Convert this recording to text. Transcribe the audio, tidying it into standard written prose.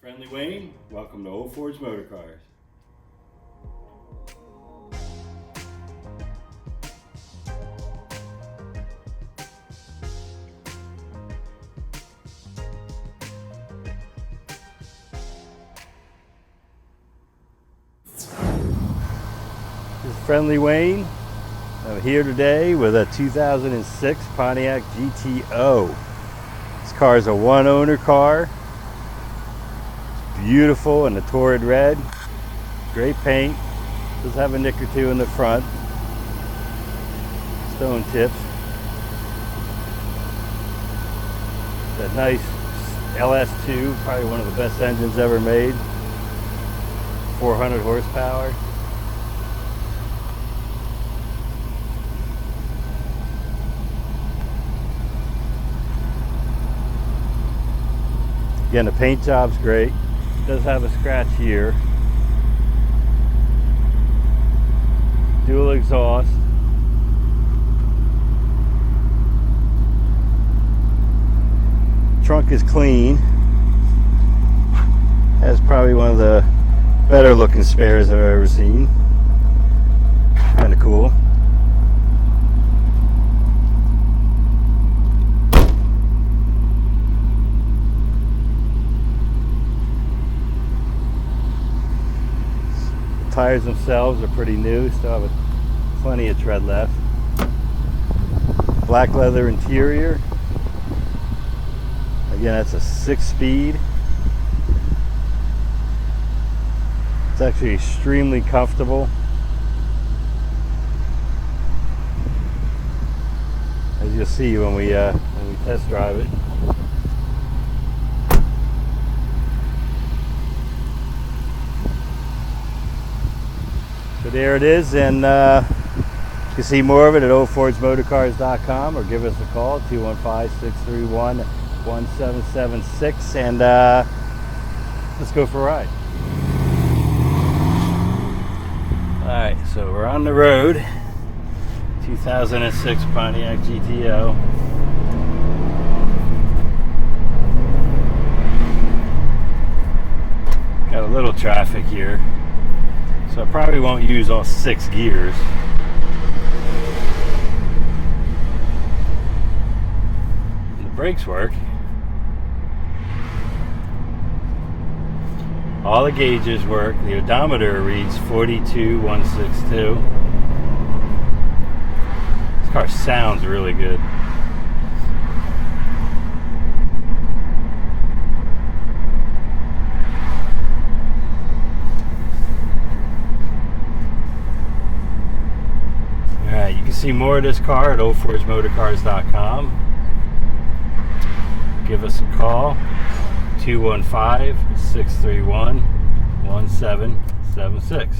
Friendly Wayne, welcome to Old Ford's Motorcars. This is Friendly Wayne. I'm here today with a 2006 Pontiac GTO. This car is a one-owner car. Beautiful in the torrid red, great paint, does have a nick or two in the front, stone tips, that nice LS2, probably one of the best engines ever made, 400 horsepower. Again, the paint job's great. Does have a scratch here. Dual exhaust. Trunk is clean. Has probably one of the better looking spares I've ever seen. Kind of cool. Tires themselves are pretty new, still have plenty of tread left. Black leather interior. Again, that's a 6-speed. It's actually extremely comfortable. As you'll see when we test drive it. So there it is, and you can see more of it at oldfordsmotorcars.com or give us a call, 215-631-1776, and let's go for a ride. Alright, so we're on the road. 2006 Pontiac GTO. Got a little traffic here. So I probably won't use all 6 gears. And the brakes work. All the gauges work. The odometer reads 42,162. This car sounds really good. You can see more of this car at oldfordsmotorcars.com. Give us a call, 215-631-1776.